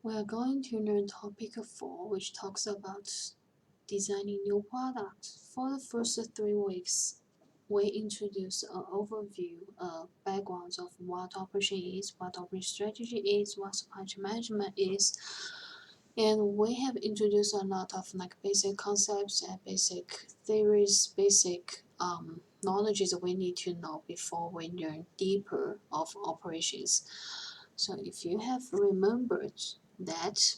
We are going to learn topic 4, which talks about designing new products. For the first 3 weeks, we introduce an overview, backgrounds of what operation is, what operation strategy is, what supply chain management is, and we have introduced a lot of basic concepts and basic theories, basic knowledges we need to know before we learn deeper of operations. So if you have remembered that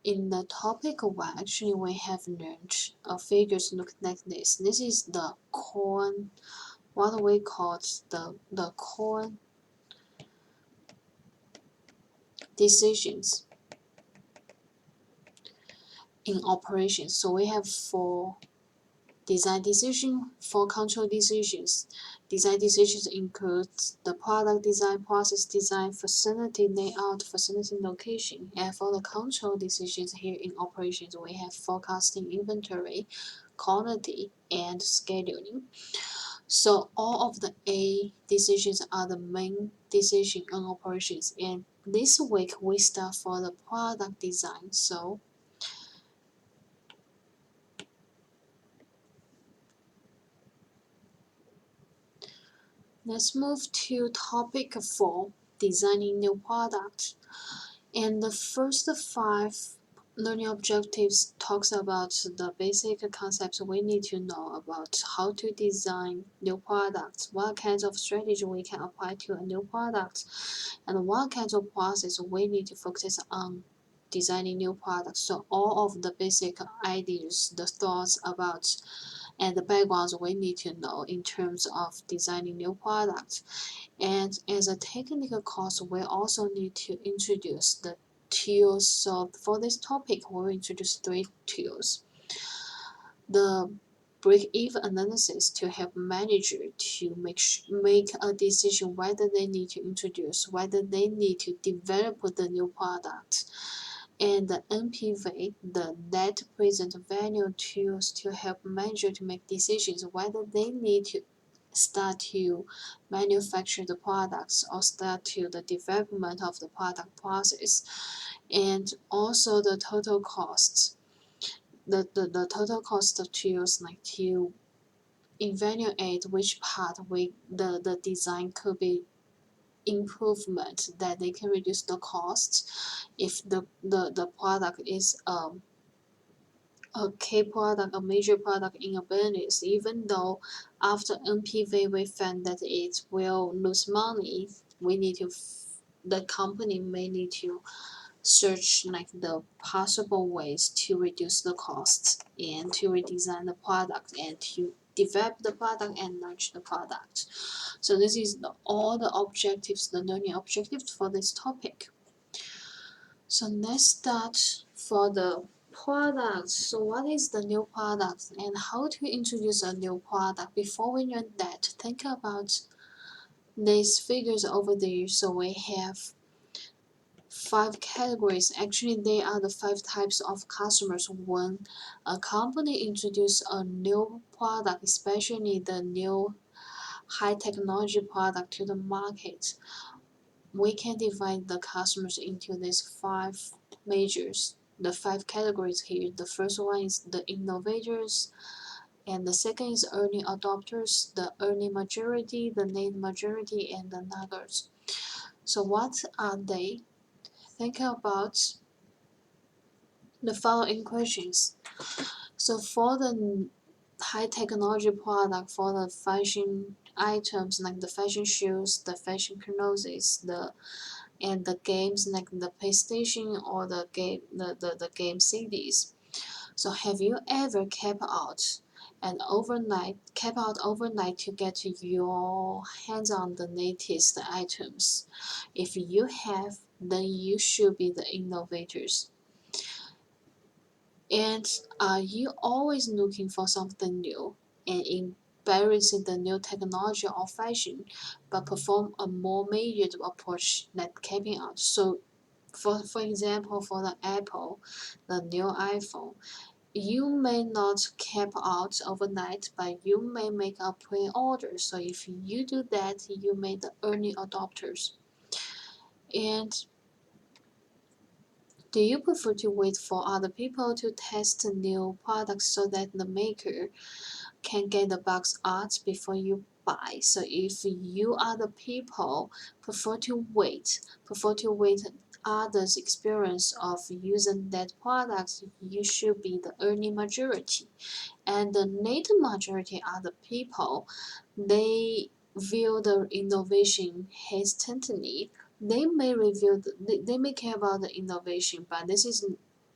in the topic 1, actually we have learned figures look like this. This is the core, what we call the core decisions in operations. So we have 4 design decision, 4 control decisions. Design decisions include the product design, process design, facility layout, facility location. And for the control decisions here in operations, we have forecasting, inventory, quality, and scheduling. So all of the A decisions are the main decision on operations. And this week we start for the product design. So let's move to topic 4, designing new products. And the first 5 learning objectives talks about the basic concepts we need to know about how to design new products, what kinds of strategy we can apply to a new product, and what kinds of process we need to focus on designing new products. So all of the basic ideas, the thoughts about and the backgrounds we need to know in terms of designing new products. And as a technical course, we also need to introduce the tools. So for this topic, we'll introduce 3 tools. The break-even analysis to help manager to make a decision whether they need to introduce, whether they need to develop the new product. And the NPV, the net present value tools to help manager to make decisions whether they need to start to manufacture the products or start to the development of the product process. And also the total cost, the total cost of tools to evaluate which part the design could be improvement that they can reduce the cost if the product is a key product, a major product in a business. Even though after NPV we find that it will lose money, we need to the company may need to search the possible ways to reduce the costs and to redesign the product and to develop the product and launch the product. So this is all the objectives, the learning objectives for this topic. So let's start for the product. So what is the new product and how to introduce a new product? Before we learn that, think about these figures over there. So we have 5 categories. Actually, they are the 5 types of customers. When a company introduces a new product, especially the new high technology product to the market, we can divide the customers into these 5 majors, the 5 categories here. The first one is the innovators, and the second is early adopters, the early majority, the late majority, and the laggards. So what are they? Think about the following questions. So for the high technology product, for the fashion items like the fashion shoes, the fashion clothes, and the games like the PlayStation or the game CDs. So have you ever kept out overnight to get your hands on the latest items? If you have, then you should be the innovators. And are you always looking for something new and embracing the new technology or fashion, but perform a more measured approach like camping out? So, for example, for the Apple, the new iPhone, you may not cap out overnight, but you may make a pre-order. So if you do that, you make the early adopters. And Do you prefer to wait for other people to test new products so that the maker can get the bugs out before you buy? So if you are the people prefer to wait others' experience of using that product, you should be the earning majority. And the native majority are the people, they view the innovation hesitantly. They may they may care about the innovation, but this is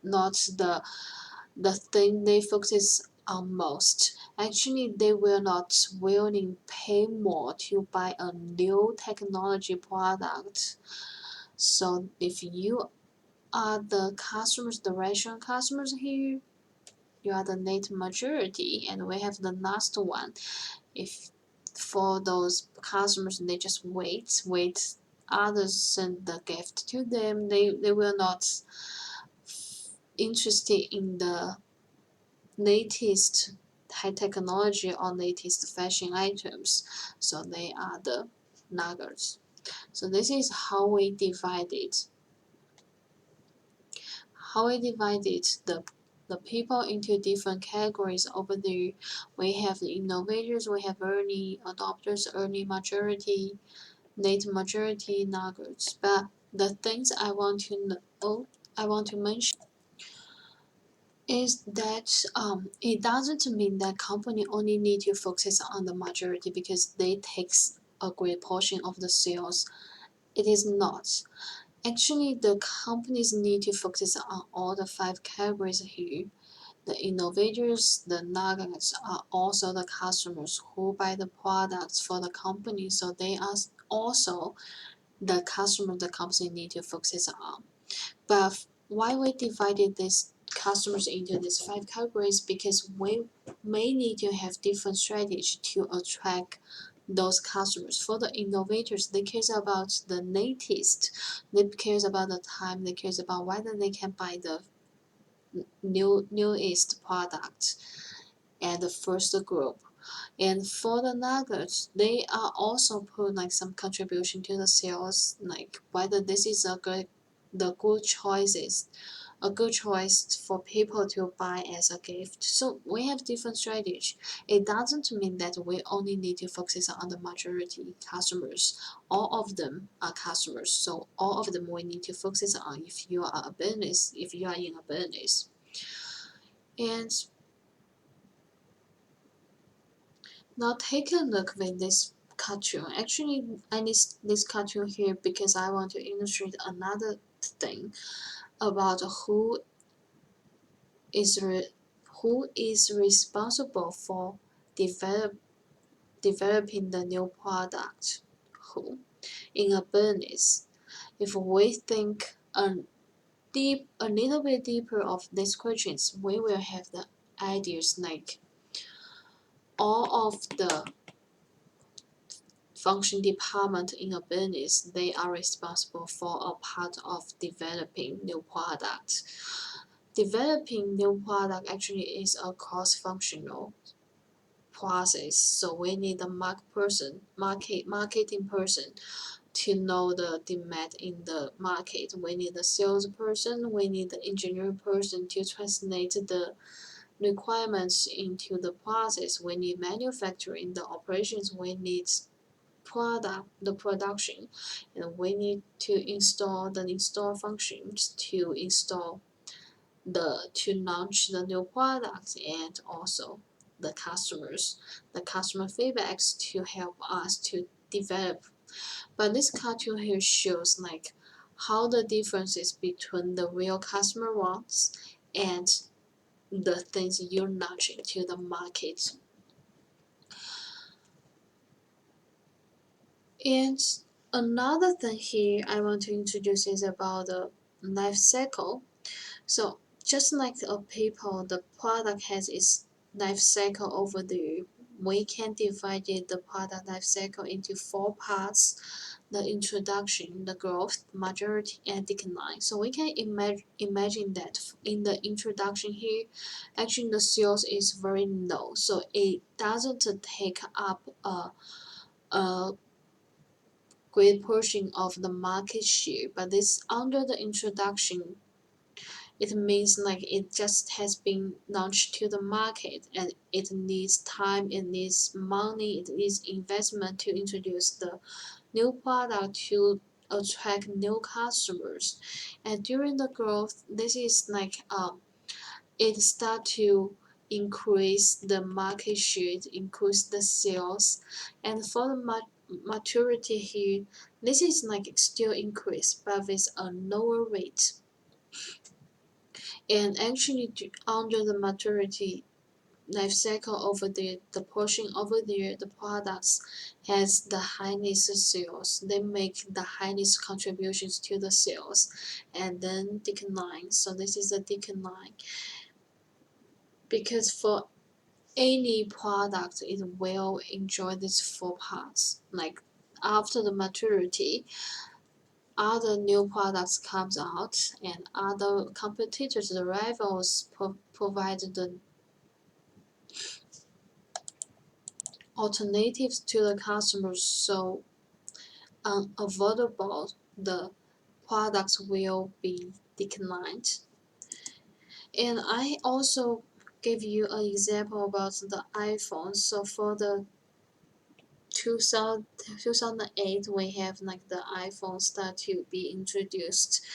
not the thing they focus on most. Actually, they will not willing pay more to buy a new technology product. So if you are the customers, the rational customers here, you are the net majority, and we have the last one. If for those customers, they just wait others send the gift to them, they will not interested in the latest high technology or latest fashion items, so they are the laggards. So this is how we divided the people into different categories over there. We have the innovators, we have early adopters, early majority, late majority, laggards. But the things I want to mention is that it doesn't mean that company only need to focus on the majority because they takes a great portion of the sales. It is not. Actually, the companies need to focus on all the five categories here. The innovators, the laggards are also the customers who buy the products for the company, so they are also the customer the company need to focus on. But why we divided these customers into these five categories? Because we may need to have different strategy to attract those customers. For the innovators, they care about the latest, they care about the time, they care about whether they can buy the newest product at the first group. And for the nuggets, they are also put like some contribution to the sales, like whether this is the good choices, a good choice for people to buy as a gift. So we have different strategy. It doesn't mean that we only need to focus on the majority customers. All of them are customers, so all of them we need to focus on if you are a business, if you are in a business. And now take a look with this cartoon. Actually, I need this cartoon here because I want to illustrate another thing about is re- who is responsible for develop, developing the new product. Who in a business? If we think a little bit deeper of these questions, we will have the ideas like all of the function department in a business, they are responsible for a part of developing new product. Developing new product actually is a cross-functional process. So we need a marketing person to know the demand in the market. We need a salesperson, we need the engineering person to translate the requirements into the process. We need manufacturing, the operations, we need the production, and we need to install the install functions to launch the new products, and also the customer feedbacks to help us to develop. But this cartoon here shows like how the differences between the real customer wants and the things you're launching to the market. And another thing here I want to introduce is about the life cycle. So just like a paper, the product has its life cycle over there. We can divide the product life cycle into four parts: the introduction, the growth, majority, and decline. So we can imagine that in the introduction here, actually the sales is very low, so it doesn't take up a great portion of the market share, but this under the introduction It means like it just has been launched to the market and it needs time, it needs money, it needs investment to introduce the new product to attract new customers. And during the growth, this is like it start to increase the market share, increase the sales, and for the maturity here, this is like still increase but with a lower rate. And actually under the maturity life cycle over there, the portion over there, the products has the highest sales. They make the highest contributions to the sales and then decline. So this is a decline because for any product it will enjoy these four parts. Like after the maturity, other new products comes out and other competitors, the rivals provide the alternatives to the customers, so unavoidable the products will be declined. And I also give you an example about the iPhone. So for the 2008 we have like the iPhone start to be introduced,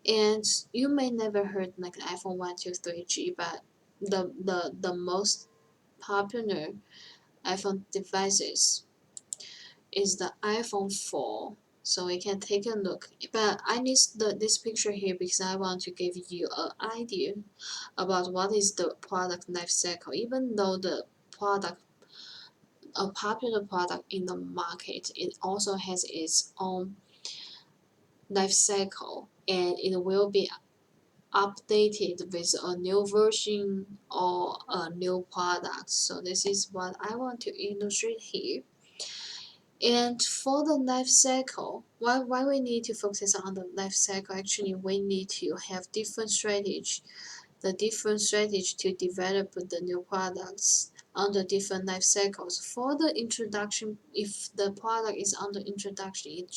and you may never heard like iPhone 123G, but the most popular iPhone devices is the iPhone 4. So we can take a look. But I need this picture here because I want to give you an idea about what is the product life cycle. Even though the product, a popular product in the market, it also has its own life cycle and it will be updated with a new version or a new product. So this is what I want to illustrate here. And for the life cycle, why we need to focus on the life cycle? Actually, we need to have different strategy, the different strategy to develop the new products under different life cycles. For the introduction, if the product is under introduction,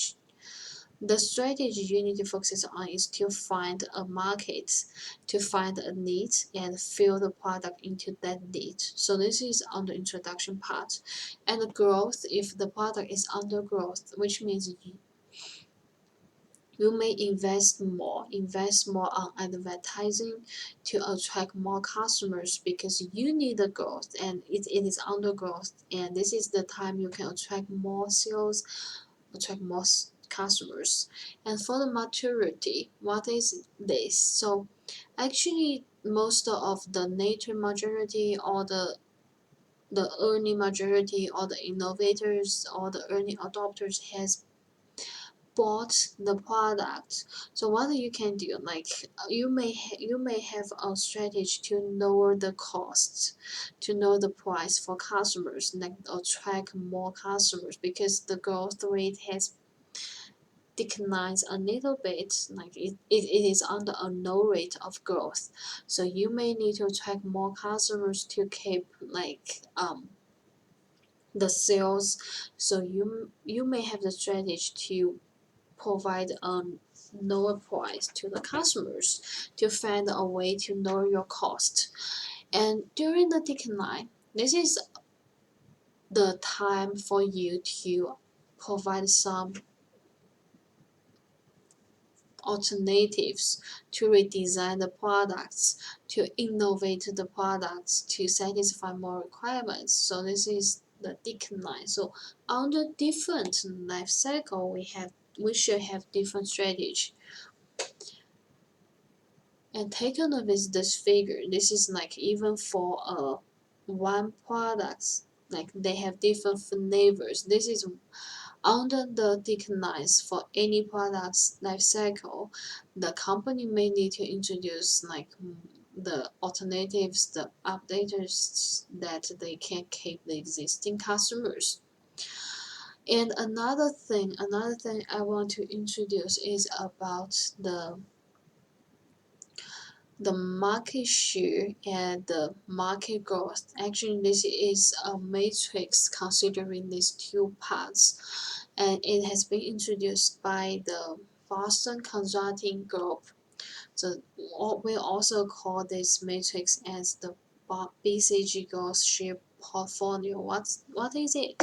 the strategy you need to focus on is to find a market, to find a need, and fill the product into that need. So this is on the introduction part. And the growth, if the product is under growth, which means you may invest more on advertising to attract more customers because you need the growth and it is under growth, and this is the time you can attract more sales, attract more customers. And for the maturity, what is this? So actually most of the nature majority or the early majority or the innovators or the early adopters has bought the product. So what you can do, like you may have a strategy to lower the costs, to lower the price for customers, like attract more customers because the growth rate has declines a little bit, like it is under a low rate of growth. So you may need to attract more customers to keep like the sales. So you may have the strategy to provide a lower price to the customers to find a way to lower your cost. And during the decline, this is the time for you to provide some alternatives to redesign the products, to innovate the products, to satisfy more requirements. So this is the decline. So under different life cycle, we should have different strategy. And take a look at this figure. This is like even for one products, like they have different flavors. This is under the declines for any product's life cycle, the company may need to introduce like the alternatives, the updaters that they can keep the existing customers. And another thing I want to introduce is about the market share and the market growth. Actually, this is a matrix considering these two parts, and it has been introduced by the Boston Consulting Group. So we also call this matrix as the BCG growth share portfolio. What is it?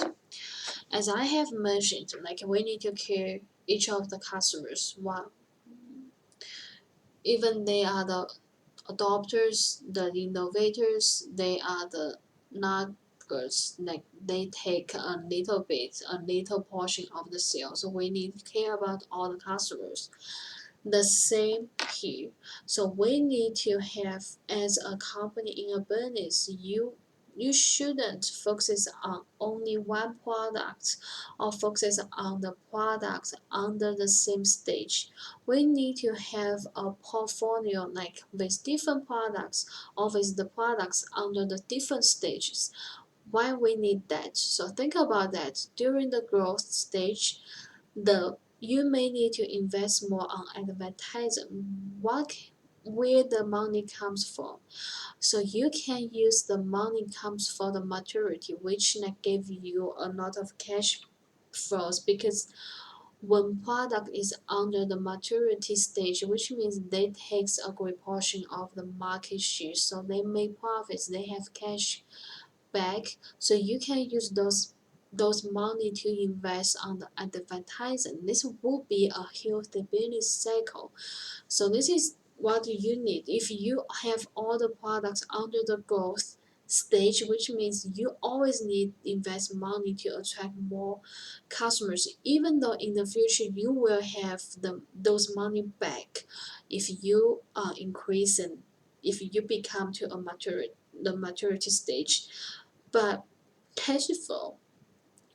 As I have mentioned, like we need to care each of the customers. What even they are the adopters, the innovators, they are the nuggets. Like they take a little portion of the sales. So we need to care about all the customers. The same here. So we need to have, as a company in a business, you shouldn't focus on only one product or focus on the products under the same stage. We need to have a portfolio like with different products or with the products under the different stages. Why we need that? So think about that. During the growth stage, you may need to invest more on advertising. Where the money comes from? So you can use the money comes for the maturity, which like give you a lot of cash flows, because when product is under the maturity stage, which means they takes a great portion of the market share, so they make profits, they have cash back, so you can use those money to invest on the advertising. This will be a healthy business cycle. So this is what you need. If you have all the products under the growth stage, which means you always need invest money to attract more customers, even though in the future you will have those money back if you are increasing, if you become to a maturity stage. But cash flow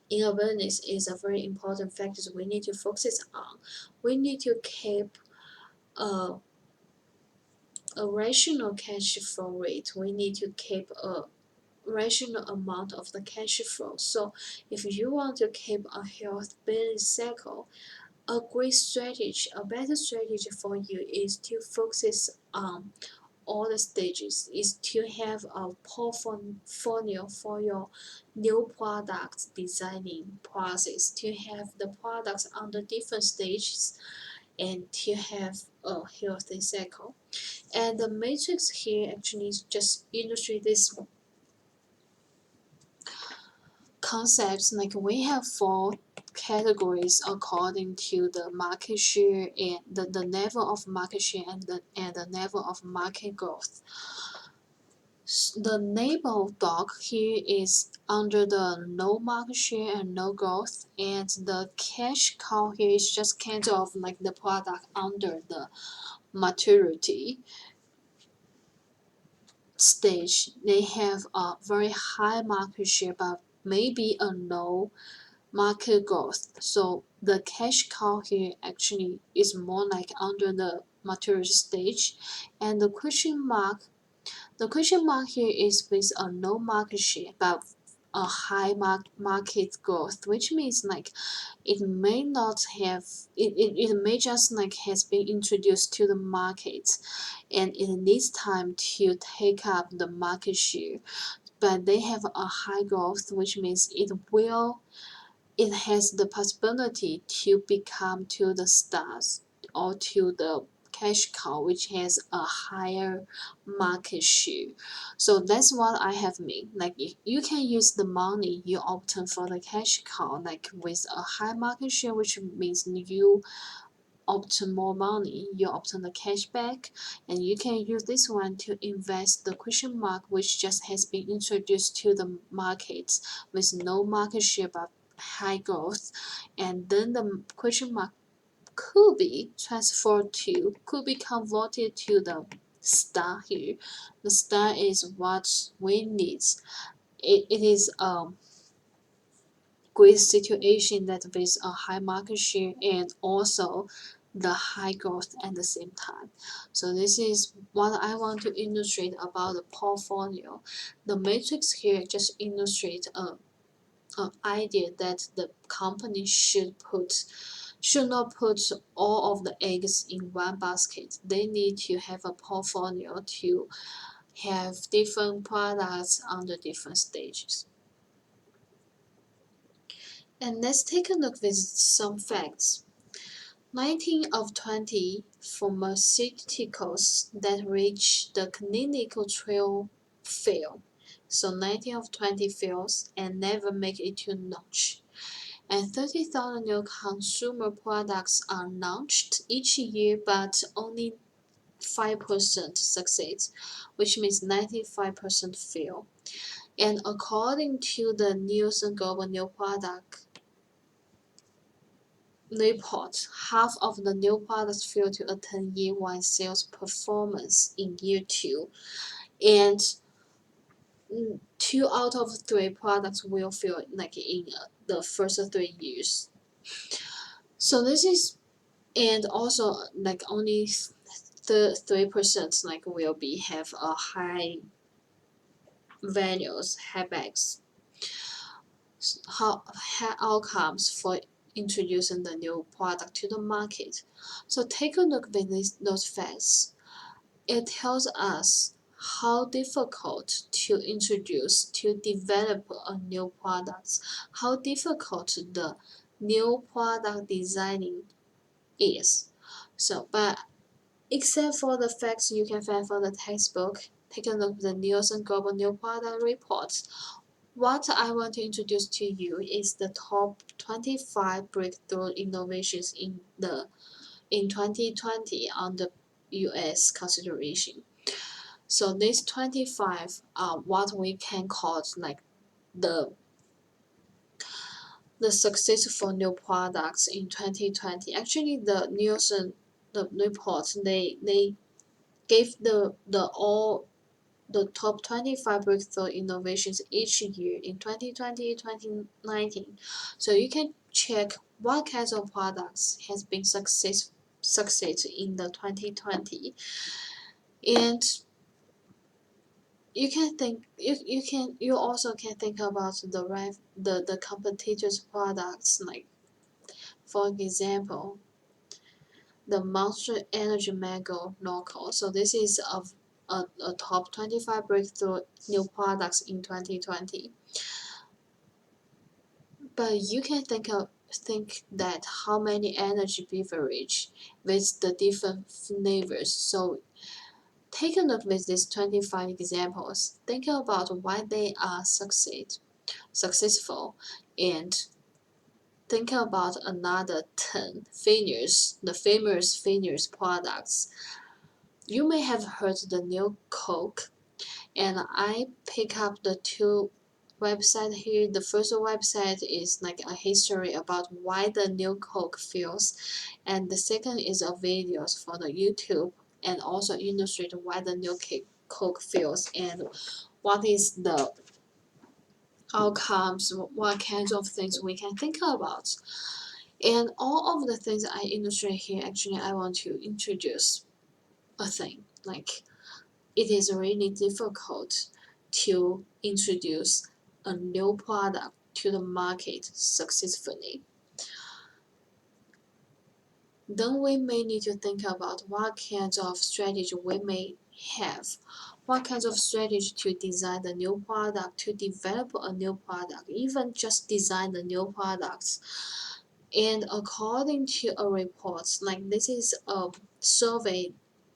in a business is a very important factor we need to focus on. We need to keep a, a rational cash flow rate. We need to keep a rational amount of the cash flow. So if you want to keep a healthy business cycle, a great strategy, a better strategy for you is to focus on all the stages, is to have a portfolio for your new products designing process, to have the products under different stages, and to have a healthy cycle. And the matrix here actually just illustrate this concepts. Like we have four categories according to the market share and the level of market share and the level of market growth. The label dog here is under the no market share and no growth, and the cash cow here is just kind of like the product under the maturity stage. They have a very high market share but maybe a low market growth. So the cash cow here actually is more like under the maturity stage, and the question mark here is with a low market share but a high market growth, which means like it may not have it may just like has been introduced to the market and it needs time to take up the market share, but they have a high growth, which means it has the possibility to become to the stars or to the cash cow, which has a higher market share. So that's what I have made. Like you can use the money you obtain for the cash cow like with a high market share, which means you obtain more money, you obtain the cash back, and you can use this one to invest the question mark, which just has been introduced to the market with no market share but high growth, and then the question mark could be could be converted to the star here. The star is what we need. It is great situation that with a high market share and also the high growth at the same time. So this is what I want to illustrate about the portfolio. The matrix here just illustrate an idea that the company should not put all of the eggs in one basket. They need to have a portfolio to have different products under different stages. And let's take a look with some facts. 19 of 20 pharmaceuticals that reach the clinical trial fail. So 19 of 20 fails and never make it to launch. And 30,000 new consumer products are launched each year, but only 5% succeed, which means 95% fail. And according to the Nielsen Global New Product report, half of the new products fail to attain year-one sales performance in year two, and 2 out of 3 products will fail like in the first 3 years. So this is, and also like only 3% like will be have a high values, high outcomes for introducing the new product to the market. So take a look at those facts. It tells us how difficult to introduce, to develop a new product, how difficult the new product designing is. So, but except for the facts you can find from the textbook, take a look at the Nielsen Global New Product Report. What I want to introduce to you is the top 25 breakthrough innovations in 2020 on the US consideration. So these 25 are what we can call like the successful new products in 2020. Actually, the Nielsen the report they gave the all the top 25 breakthrough innovations each year in 2020, 2019. So you can check what kinds of products has been success in the 2020, and you also can think about the competitors products, like for example the Monster Energy Mango Local. So this is a top 25 breakthrough new products in 2020. But you can think that how many energy beverage with the different flavors. So take a look with these 25 examples. Think about why they are successful, and think about another 10 the famous products. You may have heard the new Coke, and I pick up the 2 website here. The first website is like a history about why the new Coke fails, and the second is a videos for the YouTube and also illustrate why the new Coke fails and what is the outcomes, what kinds of things we can think about. And all of the things I illustrate here, actually I want to introduce a thing, like it is really difficult to introduce a new product to the market successfully. Then we may need to think about what kinds of strategy we may have, what kinds of strategy to design the new product, to develop a new product, even just design the new products. And according to a report, like this is a survey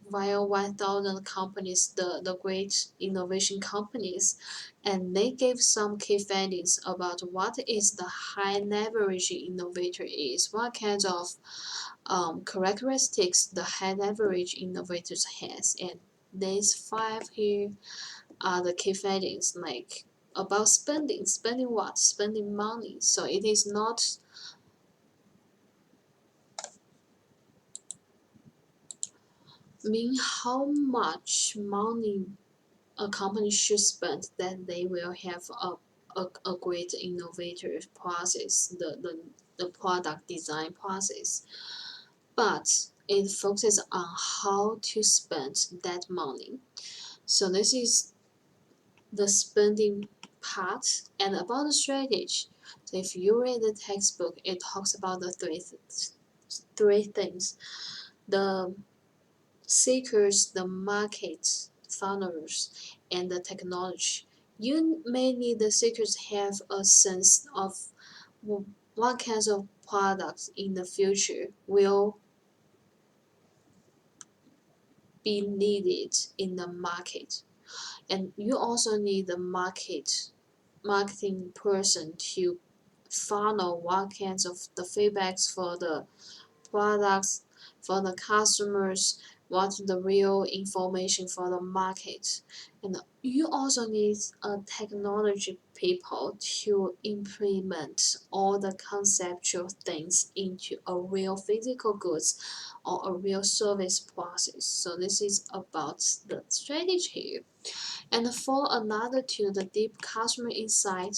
via 1,000 companies, the great innovation companies, and they gave some key findings about what is the high leverage innovator is, what kinds of characteristics the high leverage innovators has, and these 5 here are the key findings, like about spending what, spending money. So it is not mean how much money a company should spend that they will have a great innovative process, the product design process, but it focuses on how to spend that money. So this is the spending part. And about the strategy, so if you read the textbook, it talks about the three things: the seekers, the market, founders, and the technology. You may need the seekers have a sense of what kinds of products in the future will be needed in the market. And you also need the marketing person to funnel what kinds of the feedbacks for the products, for the customers, what's the real information for the market. And you also need a technology people to implement all the conceptual things into a real physical goods or a real service process. So this is about the strategy. And for another two, the deep customer insight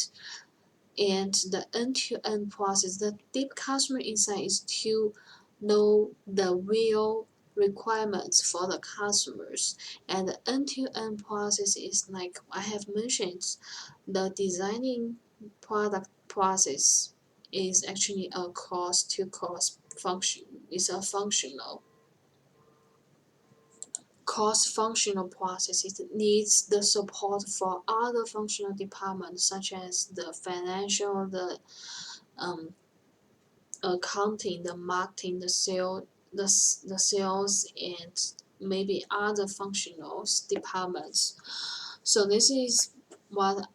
and the end-to-end process. The deep customer insight is to know the real requirements for the customers, and the end-to-end process is like I have mentioned, the designing product process is actually a cost function. It's a cross-functional process. It needs the support for other functional departments such as the financial, the um, accounting, the marketing, the sales, and maybe other functional departments. So this is what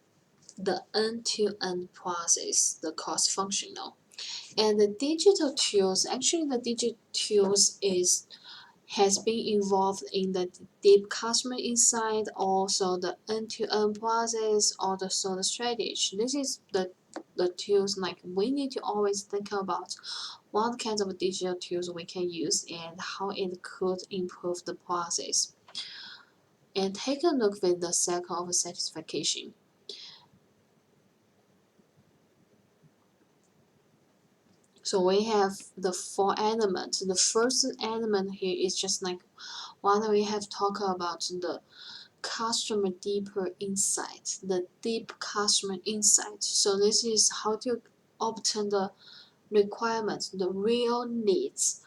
the end-to-end process, the cross-functional. And the digital tools, actually the digital tools has been involved in the deep customer insight, also the end-to-end process, also the strategy. This is the tools like we need to always think about what kinds of digital tools we can use and how it could improve the process. And take a look with the cycle of satisfaction. So we have the four elements. The first element here is just like what we have talked about, the customer deeper insight, the deep customer insight. So this is how to obtain the requirements, the real needs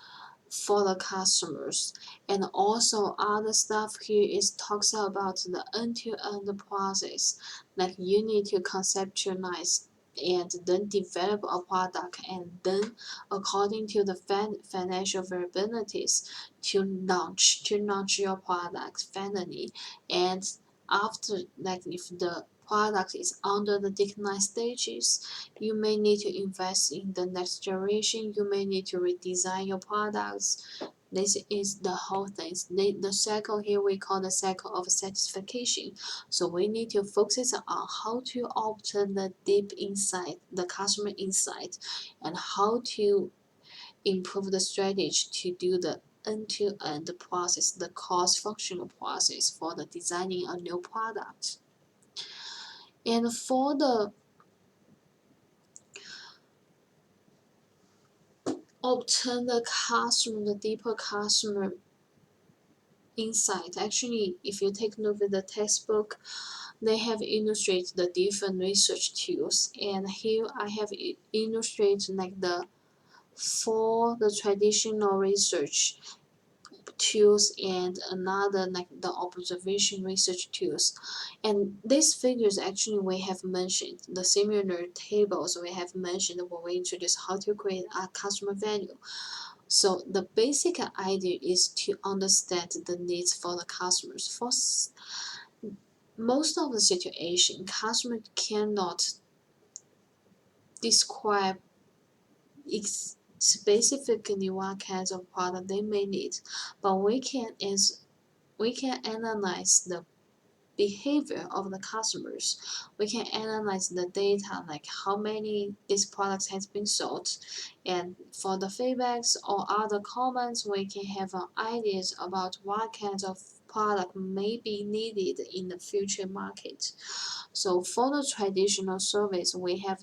for the customers. And also other stuff here is talks about the end-to-end process, like you need to conceptualize and then develop a product, and then according to the financial variabilities to launch your product finally. And after, like if the product is under the decline stages, you may need to invest in the next generation. You may need to redesign your products. This is the whole thing. The cycle here we call the cycle of satisfaction. So we need to focus on how to obtain the deep insight, the customer insight, and how to improve the strategy to do the end-to-end process, the cross-functional process for the designing a new product. And for the obtain the deeper customer insight. Actually, if you take a look at the textbook, they have illustrated the different research tools. And here I have illustrated like the traditional research tools and another like the observation research tools. And these figures actually we have mentioned, the similar tables we have mentioned when we introduce how to create a customer value. So the basic idea is to understand the needs for the customers. For most of the situation, customers cannot describe specifically what kinds of product they may need, but we can analyze the behavior of the customers. We can analyze the data like how many these products has been sold, and for the feedbacks or other comments we can have ideas about what kinds of product may be needed in the future market. So for the traditional service we have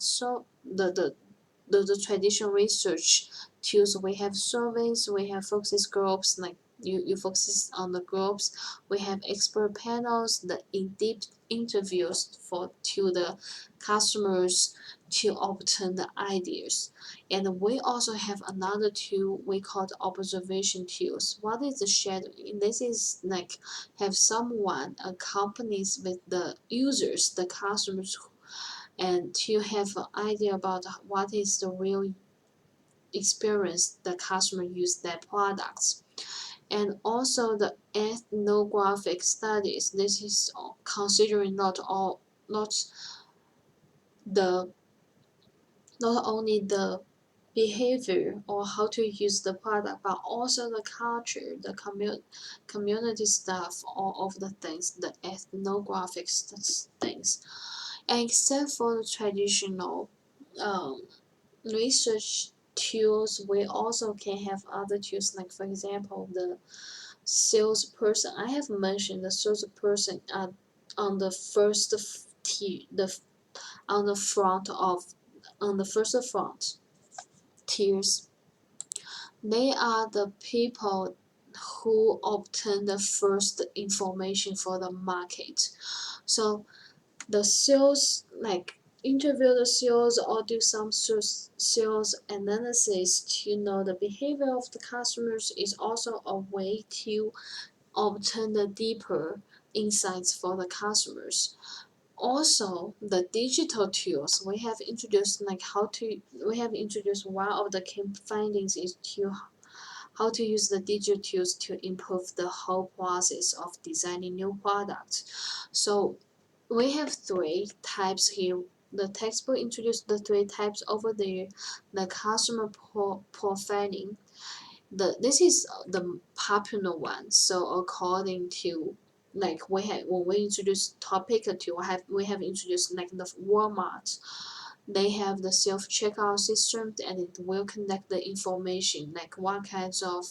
the traditional research tools, we have surveys, we have focus groups, like you focus on the groups, we have expert panels, the in-depth interviews to the customers to obtain the ideas. And we also have another tool we call the observation tools. What is the shadowing? This is like have someone accompanies with the users, the customers, and to have an idea about what is the real experience the customer use their products. And also the ethnographic studies. This is considering not the not only the behavior or how to use the product, but also the culture, the community stuff, all of the things, the ethnographic things. And except for the traditional um, research tools, we also can have other tools, like for example the salesperson. I have mentioned the salesperson on the first on the front of on the first front tiers. They are the people who obtain the first information for the market. So the sales, like interview the sales or do some sales analysis to know the behavior of the customers is also a way to obtain the deeper insights for the customers. Also, the digital tools we have introduced, we have introduced one of the key findings is to how to use the digital tools to improve the whole process of designing new products. So we have three types here. The textbook introduced the three types over there. The customer profiling. This is the popular one. So according to like we have when we introduce topic two, we have introduced like the Walmart. They have the self checkout system and it will connect the information like what kinds of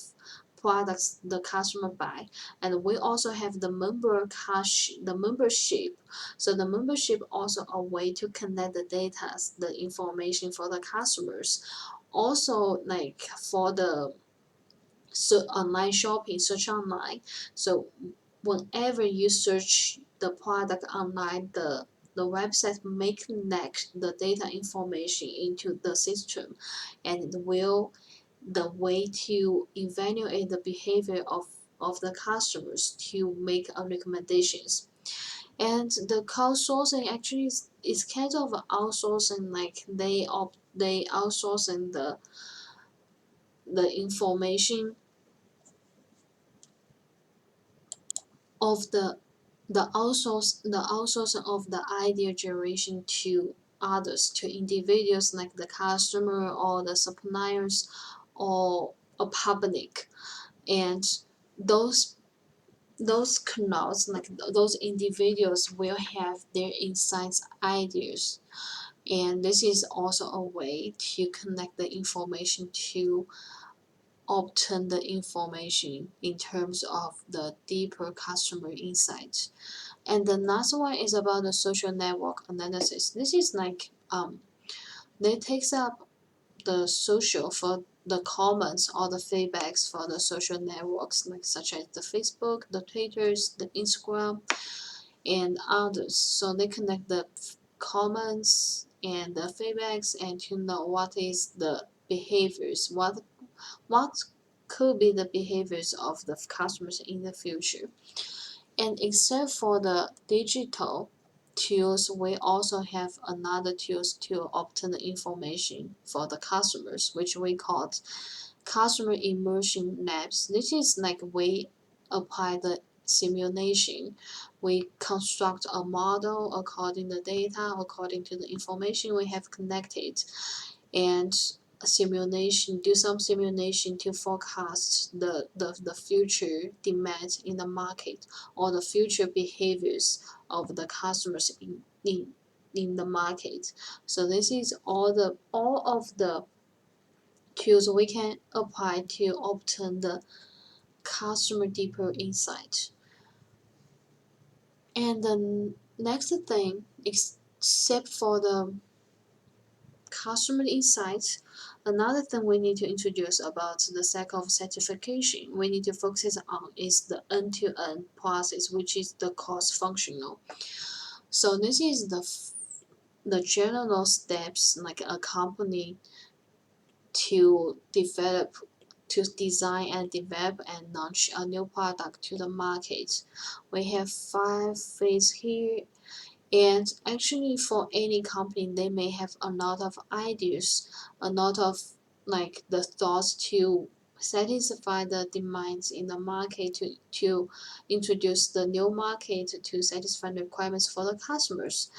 products the customer buy. And we also have the the membership. So the membership also a way to connect the data, the information for the customers. Also like for the online shopping, search online. So whenever you search the product online, the website may connect the data information into the system, and it will the way to evaluate the behavior of the customers to make recommendations. And the crowdsourcing actually is kind of outsourcing, like they outsourcing the information of the outsourcing of the idea generation to others, to individuals like the customer or the suppliers or a public. And those those crowds, like those individuals will have their insights, ideas, and this is also a way to connect the information to obtain the information in terms of the deeper customer insight. And the last one is about the social network analysis. This is like they takes up the social for the comments or the feedbacks for the social networks, like such as the Facebook, the Twitters, the Instagram, and others. So they connect the comments and the feedbacks and to know what is the behaviors, what could be the behaviors of the customers in the future. And except for the digital tools, we also have another tools to obtain the information for the customers, which we call customer immersion labs. This is like we apply the simulation. We construct a model according to the data, according to the information we have connected, and do some simulation to forecast the future demand in the market or the future behaviors of the customers in the market. So this is all of the tools we can apply to obtain the customer deeper insight. And the next thing, except for the customer insights, another thing we need to introduce about the cycle of certification we need to focus on is the end-to-end process, which is the cost functional. So this is the general steps like a company to design and develop and launch a new product to the market. We have 5 phases here, and actually for any company they may have a lot of ideas, a lot of like the thoughts to satisfy the demands in the market to introduce the new market to satisfy the requirements for the customers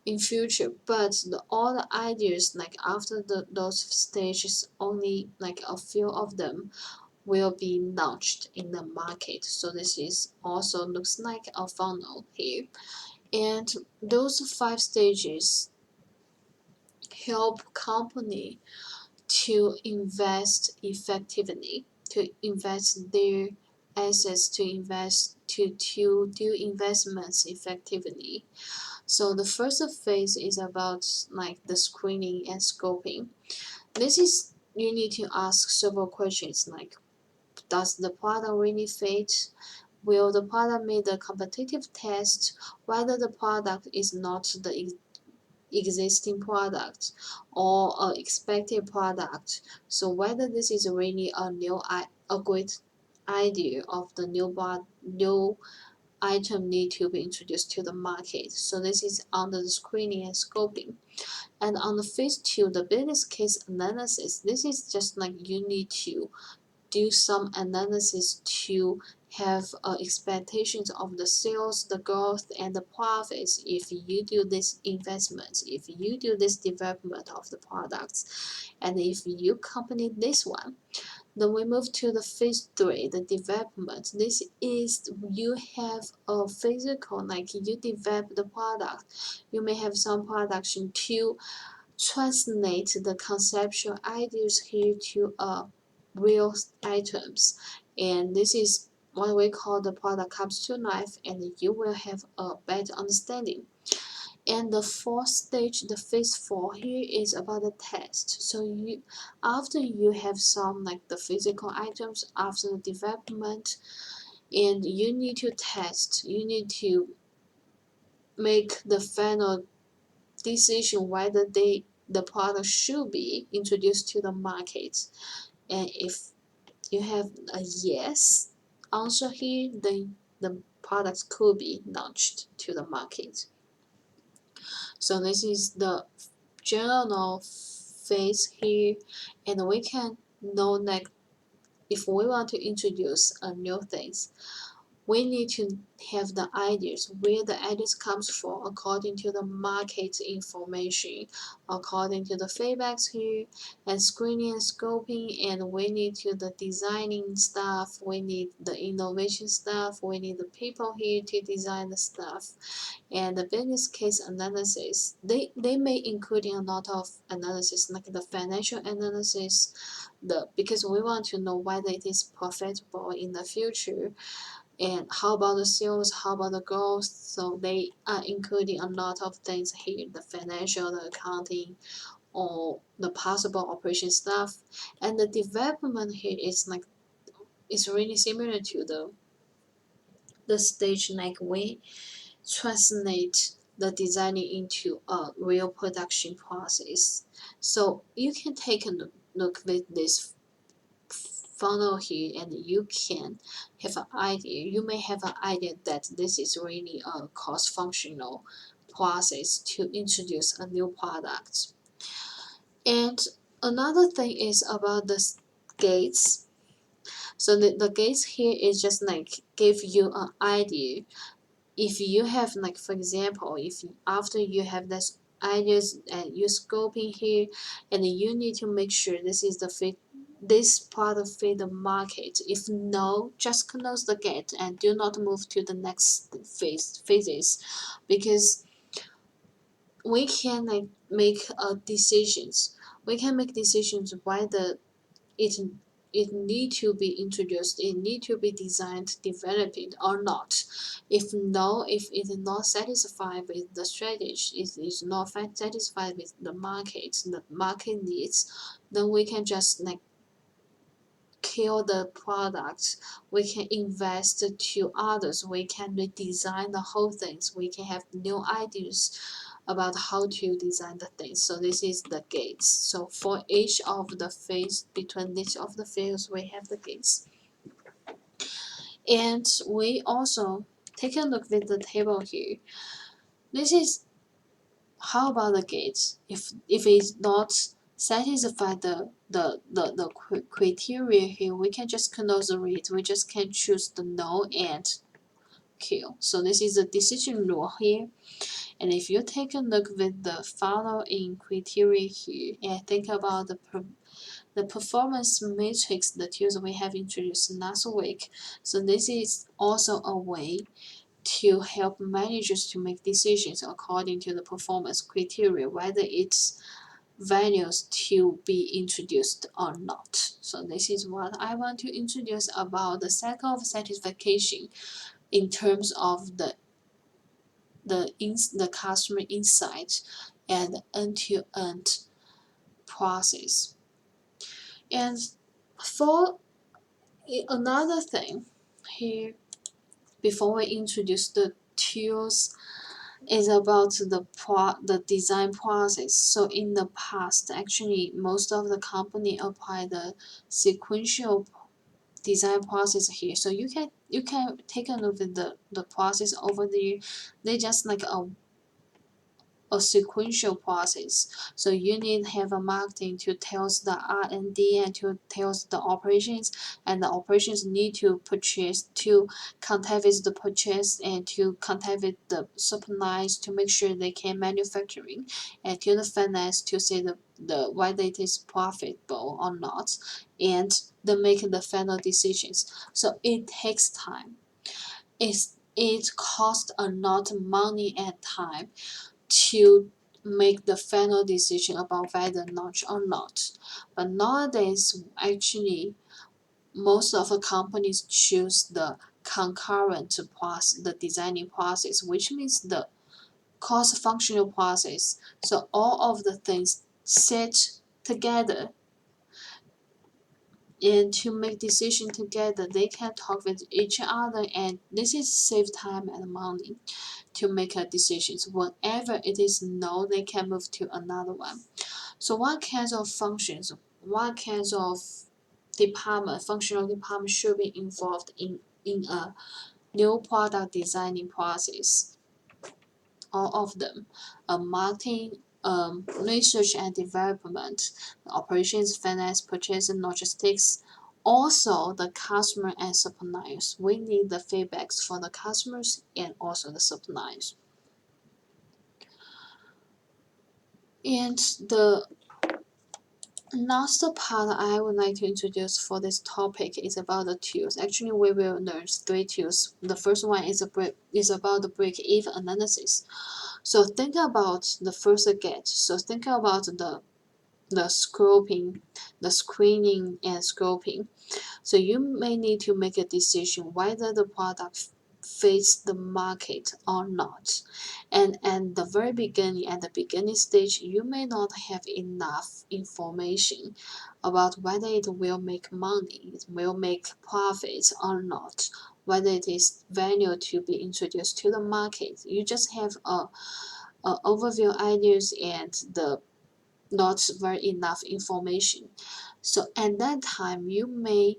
in future. But all the ideas like after those stages, only like a few of them will be launched in the market. So this is also looks like a funnel here. And those 5 stages help company to invest effectively, to invest their assets, to do investments effectively. So the first phase is about like the screening and scoping. This is you need to ask several questions like, does the product really fit? Will the product meet the competitive test? Whether the product is not the existing product or a expected product. So whether this is really a great idea of the new item need to be introduced to the market. So this is under the screening and scoping. And on the phase 2, the business case analysis, this is just like you need to do some analysis to have expectations of the sales, the growth, and the profits if you do this investment, if you do this development of the products, and if you complete this one. Then we move to the phase 3, the development. This is you have a physical, like you develop the product. You may have some production to translate the conceptual ideas here to real items, and this is what we call the product comes to life, and you will have a better understanding. And the fourth stage, the phase 4 here, is about the test. So you, after you have some like the physical items after the development, and you need to test, you need to make the final decision whether the product should be introduced to the market. And if you have a yes answer here, then the products could be launched to the market. So this is the general phase here, and we can know that if we want to introduce a new things, we need to have the ideas, where the ideas comes from according to the market information, according to the feedbacks here, and screening and scoping, and we need to the designing stuff, we need the innovation stuff, we need the people here to design the stuff, and the business case analysis. They may include a lot of analysis like the financial analysis, because we want to know whether it is profitable in the future, and how about the sales, how about the growth. So they are including a lot of things here, the financial, the accounting, or the possible operation stuff. And the development here is like, it's really similar to the stage like we translate the designing into a real production process. So you can take a look with this funnel here, and you can have an idea. You may have an idea that this is really a cross-functional process to introduce a new product. And another thing is about the gates. So the gates here is just like give you an idea. If you have like, for example, if after you have this ideas and you scoping here, and you need to make sure this is the fit, this product fit the market. If no, just close the gate and do not move to the next phases, because we can like make decisions. We can make decisions whether it it need to be introduced, it need to be designed, developed or not. If no, if it is not satisfied with the strategy, it is not satisfied with the market needs, then we can just like kill the product. We can invest to others. We can redesign the whole things. We can have new ideas about how to design the things. So this is the gates. So for each of the phase, between each of the fields, we have the gates. And we also take a look with the table here. This is how about the gates? If it's not satisfy the criteria here, we can just close the read. We just can choose the no and kill. So this is a decision rule here. And if you take a look with the following criteria here and think about the performance matrix, the tools we have introduced last week. So this is also a way to help managers to make decisions according to the performance criteria, whether it's values to be introduced or not. So this is what I want to introduce about the cycle of satisfaction in terms of the customer insight and end-to-end process. And for another thing here, before we introduce the tools, is about the design process. So in the past, actually, most of the company apply the sequential design process here. So you can take a look at the process over there. They just like a sequential process. So you need to have a marketing to tells the R&D and to tells the operations, and the operations need to purchase to contact with the purchase and to contact with the suppliers to make sure they can manufacturing, and to the finance to say the whether it is profitable or not, and they make the final decisions. So it takes time. It costs a lot of money and time to make the final decision about whether launch or not. But nowadays, actually, most of the companies choose the concurrent process, the designing process, which means the cross-functional process. So all of the things sit together, and to make decision together, they can talk with each other, and this is save time and money to make a decisions. Whenever it is no, they can move to another one. So what kinds of functions, what kinds of functional department should be involved in a new product designing process? All of them. Marketing, research and development, operations, finance, purchase and logistics, also the customer and suppliers. We need the feedbacks for the customers and also the suppliers. And the last part I would like to introduce for this topic is about the tools. Actually, we will learn 3 tools. The first one is about the break-even analysis. So think about the first get. So think about the scoping, the screening and scoping. So you may need to make a decision whether the product fits the market or not. And at the beginning stage, you may not have enough information about whether it will make money, it will make profits or not, whether it is value to be introduced to the market. You just have a overview ideas and the not very enough information. So at that time, you may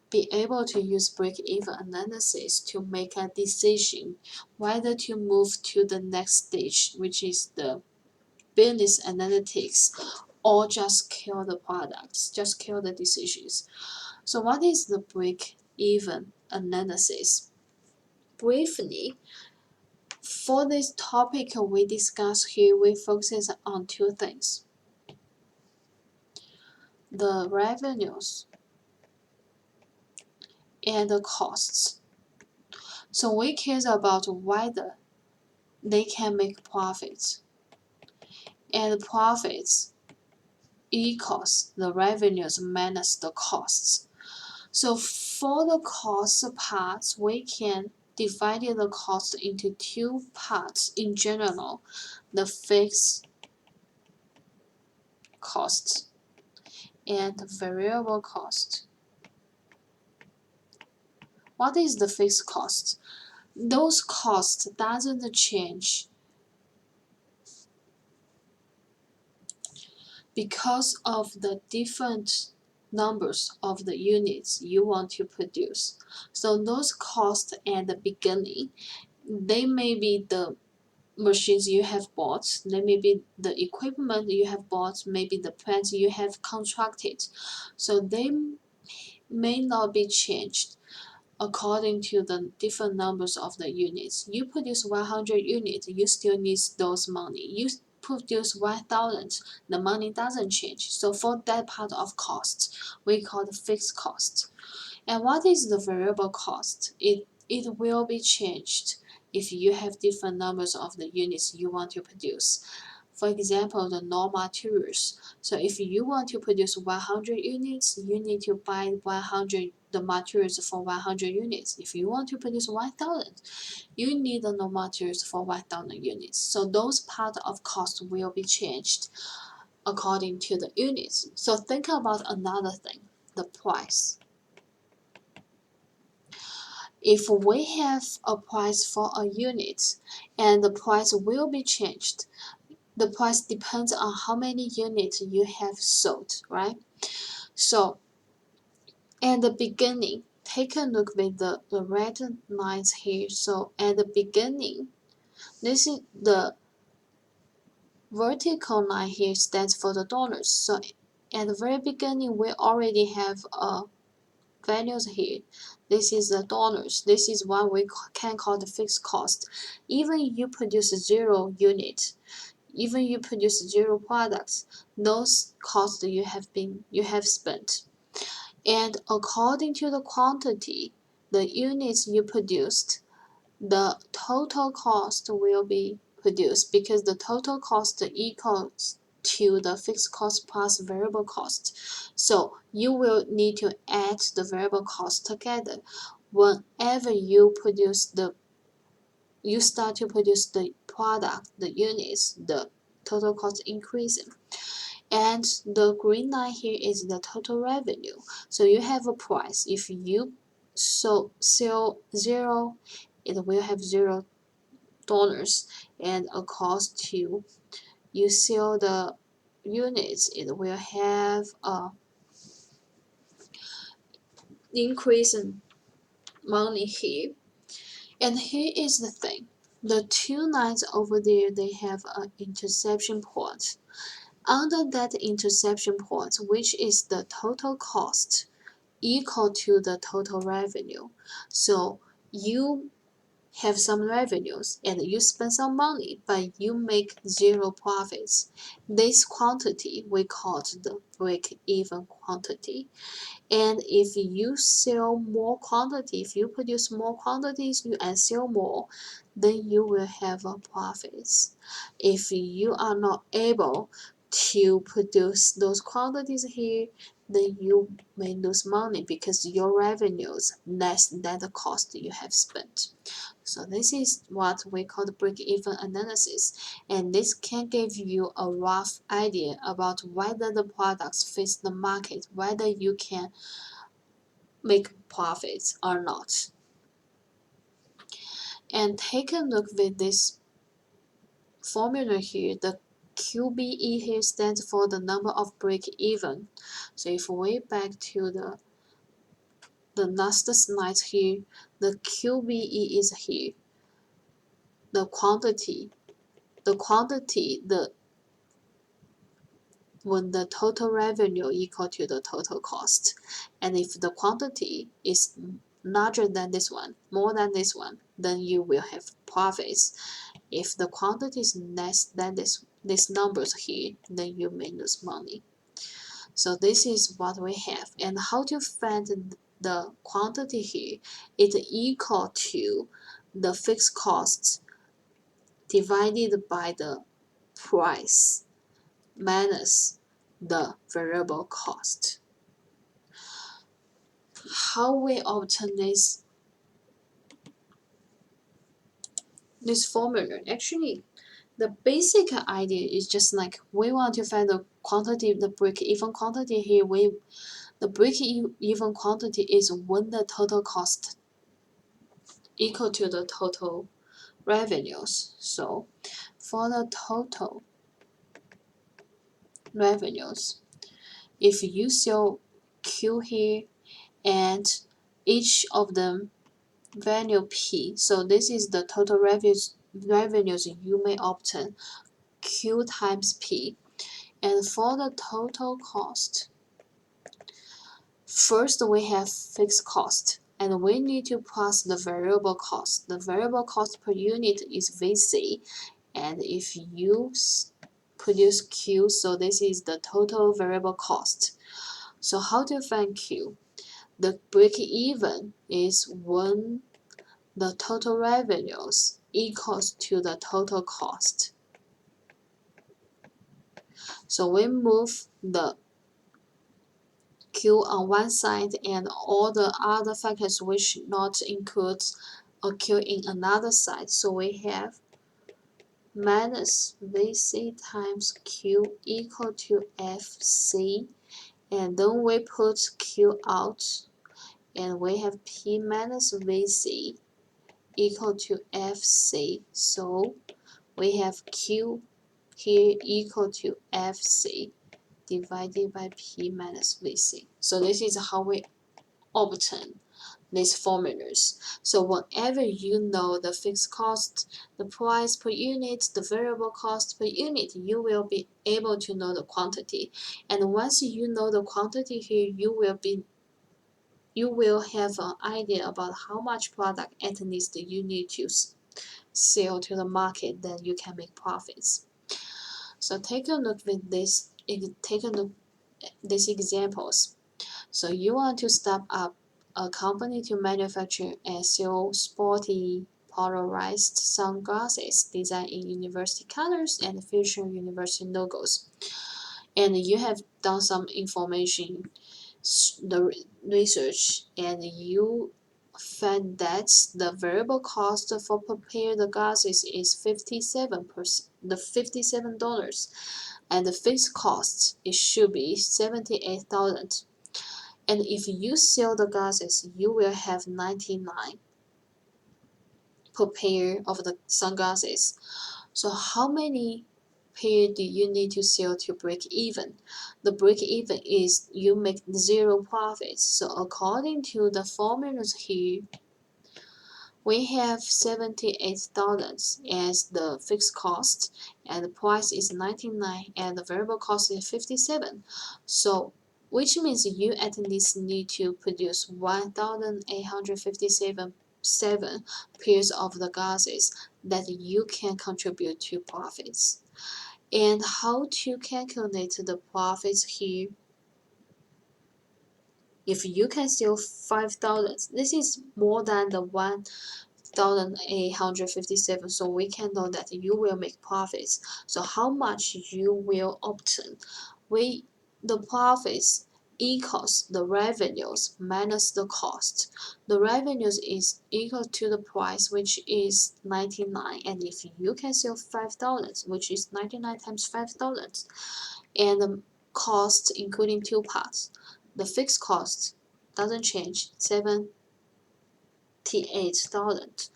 be able to use break-even analysis to make a decision whether to move to the next stage, which is the business analytics, or just kill the products, just kill the decisions. So what is the break-even analysis? Briefly, for this topic we discuss here, we focus on 2 things: the revenues and the costs. So we care about whether they can make profits, and profits equals the revenues minus the costs. So for the cost parts, we can divide the cost into 2 parts in general: the fixed costs and variable cost. What is the fixed cost? Those costs doesn't change because of the different numbers of the units you want to produce. So those costs at the beginning, they may be the machines you have bought, then maybe the equipment you have bought, maybe the plants you have contracted. So they may not be changed according to the different numbers of the units. You produce 100 units, you still need those money. You produce 1,000, the money doesn't change. So for that part of cost, we call the fixed cost. And what is the variable cost? It will be changed if you have different numbers of the units you want to produce. For example, the raw materials. So if you want to produce 100 units, you need to buy 100 the materials for 100 units. If you want to produce 1,000, you need the raw materials for 1,000 units. So those part of cost will be changed according to the units. So think about another thing, the price. If we have a price for a unit and the price will be changed, the price depends on how many units you have sold, right? So at the beginning, take a look with the red lines here. So at the beginning, this is the vertical line here stands for the dollars. So at the very beginning, we already have values here. This is the dollars. This is what we can call the fixed cost. Even you produce 0 unit, even you produce 0 products, those costs you have spent. And according to the quantity, the units you produced, the total cost will be produced because the total cost equals to the fixed cost plus variable cost. So you will need to add the variable cost together. Whenever you start to produce the product, the units, the total cost increasing. And the green line here is the total revenue. So you have a price. If you sell 0, it will have $0, and a cost to you sell the units, it will have a increase in money here. And here is the thing, the 2 lines over there, they have an intersection point. Under that intersection point, which is the total cost equal to the total revenue. So you have some revenues and you spend some money, but you make 0 profits. This quantity we call the break-even quantity. And if you sell more quantity, if you produce more quantities and sell more, then you will have a profits. If you are not able to produce those quantities here, then you may lose money because your revenues less than the cost you have spent. So this is what we call the break-even analysis, and this can give you a rough idea about whether the products fit the market, whether you can make profits or not. And take a look with this formula here. The QBE here stands for the number of break-even. So if we back to the last slide here, the QBE is here. The quantity, when the total revenue equal to the total cost. And if the quantity is larger than this one, more than this one, then you will have profits. If the quantity is less than these numbers here, then you may lose money. So this is what we have. And how to find the quantity here? It's equal to the fixed costs divided by the price minus the variable cost. How we obtain this formula? Actually, the basic idea is just like we want to find the quantity, the break-even quantity here. The break-even quantity is when the total cost equal to the total revenues. So for the total revenues, if you sell Q here and each of them value P. So this is the total revenues you may obtain, Q times P. And for the total cost, first we have fixed cost, and we need to plus the variable cost. The variable cost per unit is VC, and if you produce Q, so this is the total variable cost. So how to find Q? The break-even is when the total revenues equals to the total cost. So we move the Q on one side and all the other factors which not include a Q in another side. So we have minus VC times Q equal to FC, and then we put Q out, and we have P minus VC equal to FC. So we have Q here equal to FC divided by P minus VC. So this is how we obtain these formulas. So whenever you know the fixed cost, the price per unit, the variable cost per unit, you will be able to know the quantity. And once you know the quantity here, you will have an idea about how much product at least you need to sell to the market, then you can make profits. So take a look with this. Take a look at these examples. So you want to start up a company to manufacture and sell sporty polarized sunglasses designed in university colors and feature university logos. And you have done some information, the research, and you find that the variable cost for prepare the glasses is $57, and the fixed cost it should be 78,000. And if you sell the glasses, you will have 99 per pair of the sunglasses. So how many pair do you need to sell to break even? The break even is you make zero profits. So according to the formulas here, we have 78,000 as the fixed cost, and the price is 99, and the variable cost is 57. So which means you at least need to produce 1,857 pairs of the glasses that you can contribute to profits. And how to calculate the profits here? If you can sell 5,000, this is more than the 1,857, so we can know that you will make profits. So how much you will obtain? The profits equals the revenues minus the cost. The revenues is equal to the price, which is 99, and if you can sell 5,000, which is 99 times 5,000, and the cost including two parts, the fixed cost doesn't change, 78,000,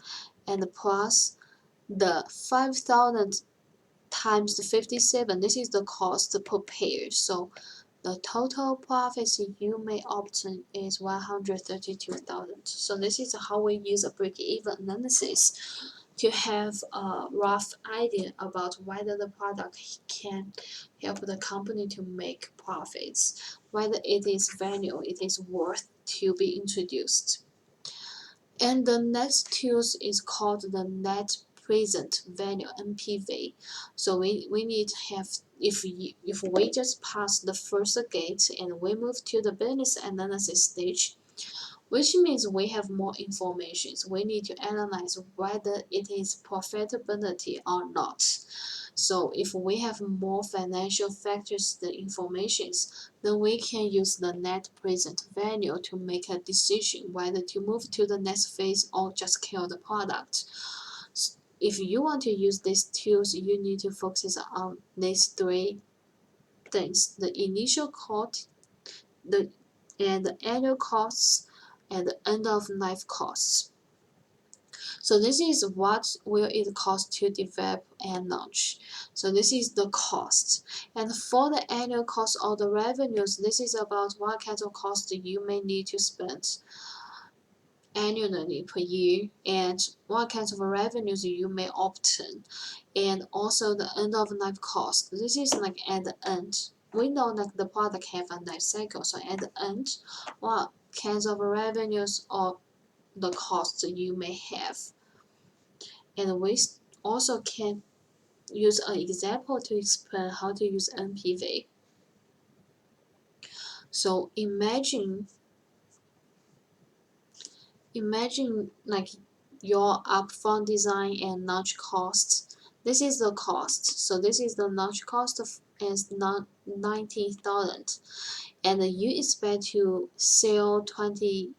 and plus the 5,000 times the 57, this is the cost per pair. So the total profits you may obtain is 132,000. So this is how we use a break-even analysis to have a rough idea about whether the product can help the company to make profits, whether it is value, it is worth to be introduced. And the next tools is called the net present value NPV. So we need to have, if we just pass the first gate and we move to the business analysis stage, which means we have more information. We need to analyze whether it is profitability or not. So if we have more financial factors, the informations, then we can use the net present value to make a decision whether to move to the next phase or just kill the product. If you want to use these tools, you need to focus on these three things: the initial cost, the annual costs, and the end of life costs. So this is what will it cost to develop and launch. So this is the cost. And for the annual cost or the revenues, this is about what kind of cost you may need to spend annually per year, and what kinds of revenues you may obtain, and also the end of life cost. This is like at the end. We know like the product have a life cycle, so at the end, what kinds of revenues or the costs you may have. And we also can use an example to explain how to use NPV. So imagine like your upfront design and launch costs. This is the cost. So this is the launch cost of is not 19,000, and you expect to sell the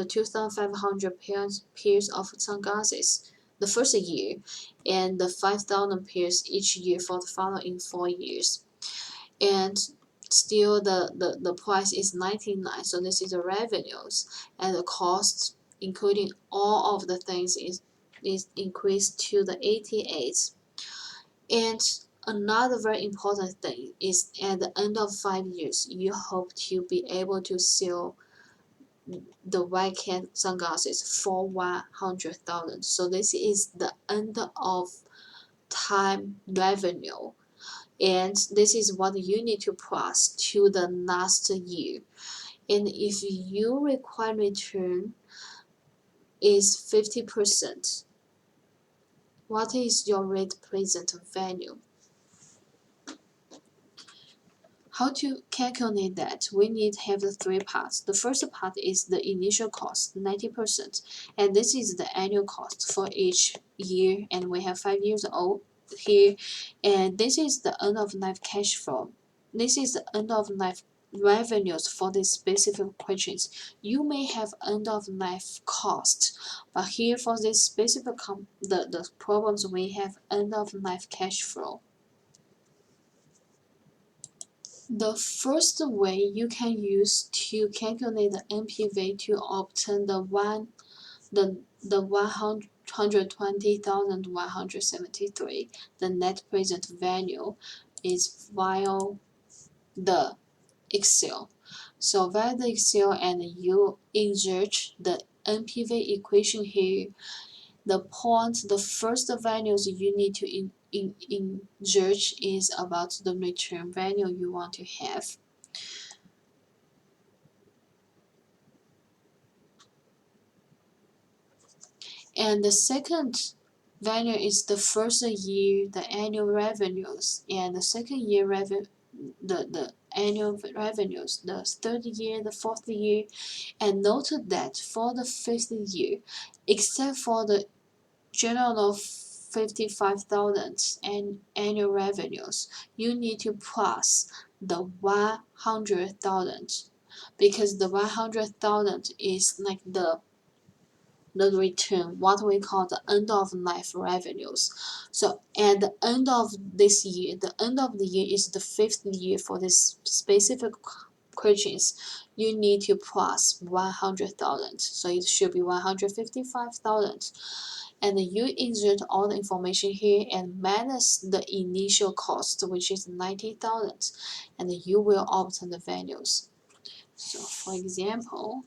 2,500 pairs of sunglasses the first year, and the 5,000 pairs each year for the following 4 years. And still the price is 99, so this is the revenues, and the cost including all of the things is increased to the 88. And another very important thing is at the end of 5 years you hope to be able to sell the white cat sunglasses for 100,000. So this is the end of time revenue, and this is what you need to plus to the last year. And if your required return is 50%, what is your rate present value? How to calculate that? We need to have the three parts. The first part is the initial cost, 90%, and this is the annual cost for each year, and we have 5 years old here, and this is the end of life cash flow. This is the end of life revenues for these specific questions. You may have end of life cost, but here for this specific the problems we have end of life cash flow. The first way you can use to calculate the NPV to obtain the 120,173, the net present value, is via the Excel. So via the Excel, and you insert the NPV equation here. The first values you need to insert is about the return value you want to have. And the second value is the first year, the annual revenues, and the second year the annual revenues, the third year, the fourth year, and note that for the fifth year, except for the general 55,000 and annual revenues, you need to plus the 100,000, because the 100,000 is like the return, what we call the end of life revenues. So at the end of this year, the end of the year is the fifth year for this specific questions, you need to plus 100,000. So it should be 155,000. And you insert all the information here and minus the initial cost, which is 90,000, and you will obtain the values. So for example,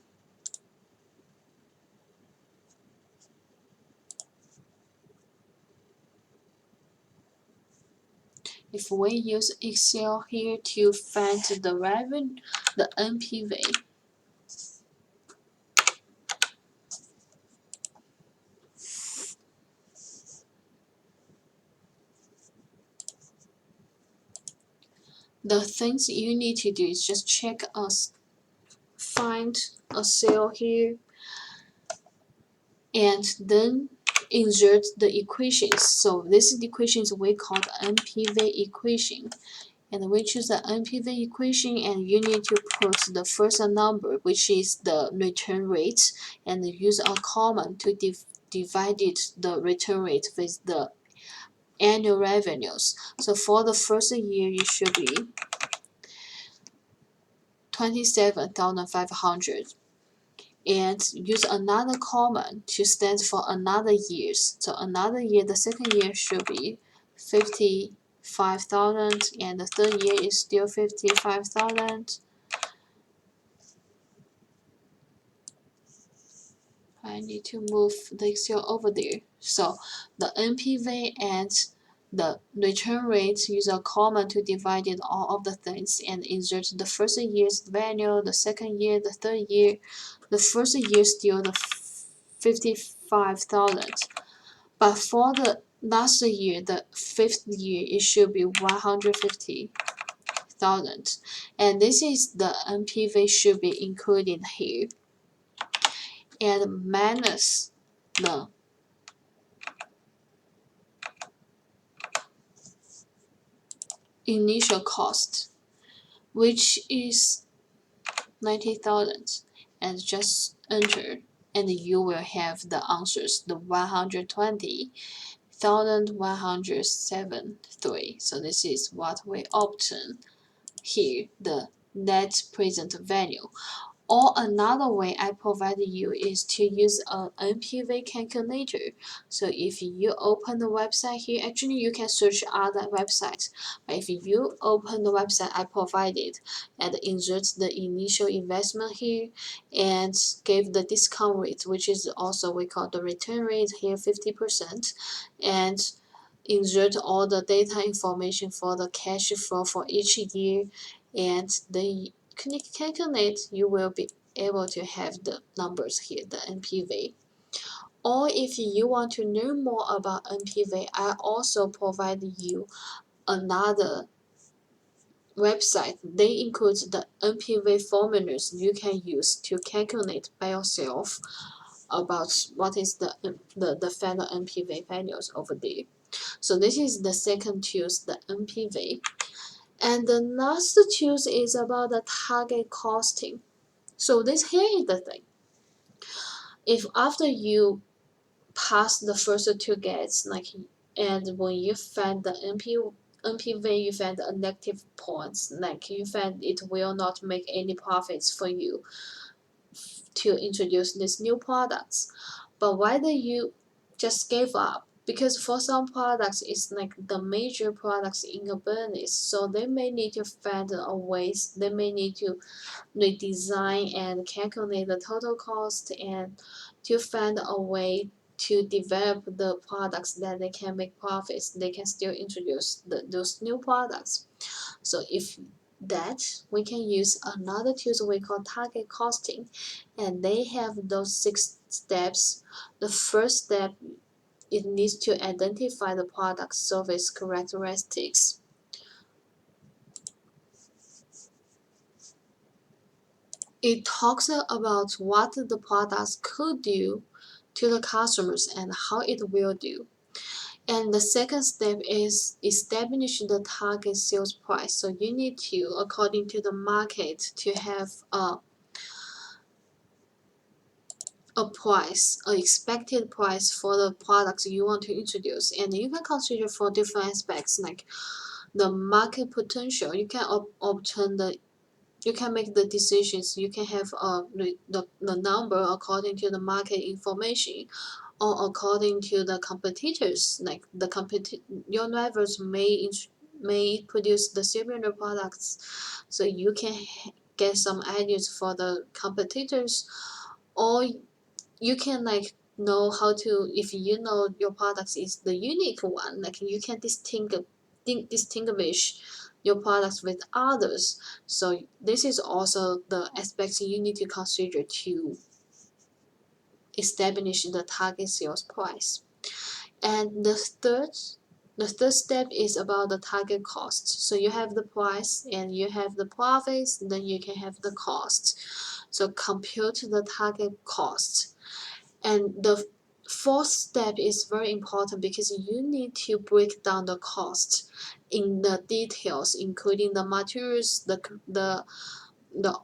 if we use Excel here to find the revenue, the NPV, the things you need to do is just check us, find a cell here, and then insert the equations. So this is the equations we call the NPV equation. And we choose the NPV equation, and you need to put the first number, which is the return rate, and use a comma to divide the return rate with the annual revenues. So for the first year, it should be 27,500, and use another comma to stand for another years. So another year, the second year should be 55,000, and the third year is still 55,000. I need to move the Excel over there. So the NPV and the return rate use a comma to divide it all of the things and insert the first year's value, the second year, the third year. The first year still the 55,000, but for the last year, the fifth year, it should be 150,000, and this is the NPV should be included here, and minus the initial cost, which is 90,000, and just enter, and you will have the answers, the 120,173. So this is what we obtain here, the net present value. Or another way I provided you is to use an NPV calculator. So if you open the website here, actually you can search other websites. But if you open the website I provided and insert the initial investment here and give the discount rate, which is also we call the return rate here 50%, and insert all the data information for the cash flow for each year, and the calculate, you will be able to have the numbers here, the NPV. Or if you want to learn more about NPV, I also provide you another website. They include the NPV formulas you can use to calculate by yourself about what is the final NPV values over there. So this is the second choose, the NPV. And the last choose is about the target costing. So this here is the thing. If after you pass the first two gates, and when you find the NPV, you find a negative points, you find it will not make any profits for you to introduce these new products. But why do you just give up? Because for some products, it's like the major products in a business, so they may need to find a ways. They may need to redesign and calculate the total cost and to find a way to develop the products that they can make profits. They can still introduce those new products. So if that, we can use another tool we call target costing, and they have those 6 steps. The first step, it needs to identify the product service characteristics. It talks about what the products could do to the customers and how it will do. And the second step is establish the target sales price. So you need to, according to the market, to have a price, an expected price for the products you want to introduce. And you can consider for different aspects like the market potential. You can obtain the, you can make the decisions. You can have the number according to the market information, or according to the competitors. Like your rivals may produce the similar products, so you can get some ideas for the competitors, or you can know how to, if you know your products is the unique one, you can distinguish your products with others. So this is also the aspects you need to consider to establish the target sales price. And the third step is about the target cost. So you have the price and you have the profits, then you can have the cost. So compute the target cost. And the fourth step is very important because you need to break down the cost in the details, including the materials, the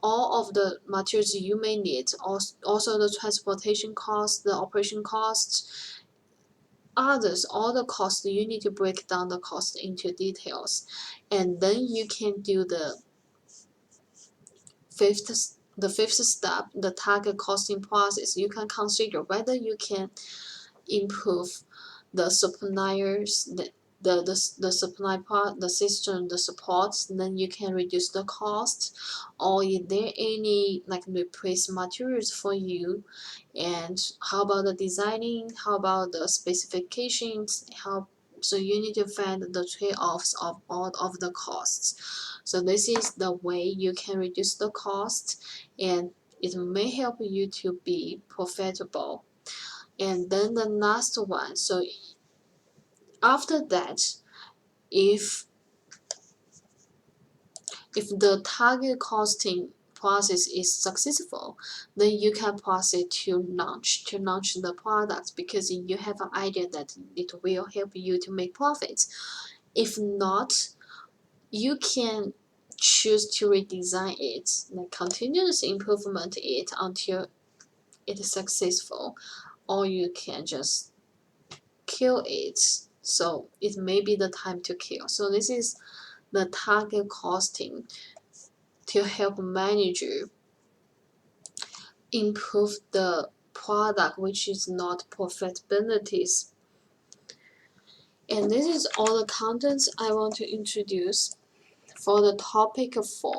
all of the materials you may need, also the transportation costs, the operation costs, others, all the costs. You need to break down the cost into details, and then you can do the fifth step, the target costing process. You can consider whether you can improve the suppliers, the supply part, the system, the support, then you can reduce the cost. Or is there any like replace materials for you? And how about the designing? How about the specifications? So you need to find the trade-offs of all of the costs. So this is the way you can reduce the cost, and it may help you to be profitable. And then the last one, so after that, if the target costing process is successful, then you can proceed to launch the product, because you have an idea that it will help you to make profits. If not, you can choose to redesign it, like continuous improvement it until it is successful, or you can just kill it. So it may be the time to kill. So this is the target costing to help manager improve the product which is not profitabilities. And this is all the contents I want to introduce for the topic 4.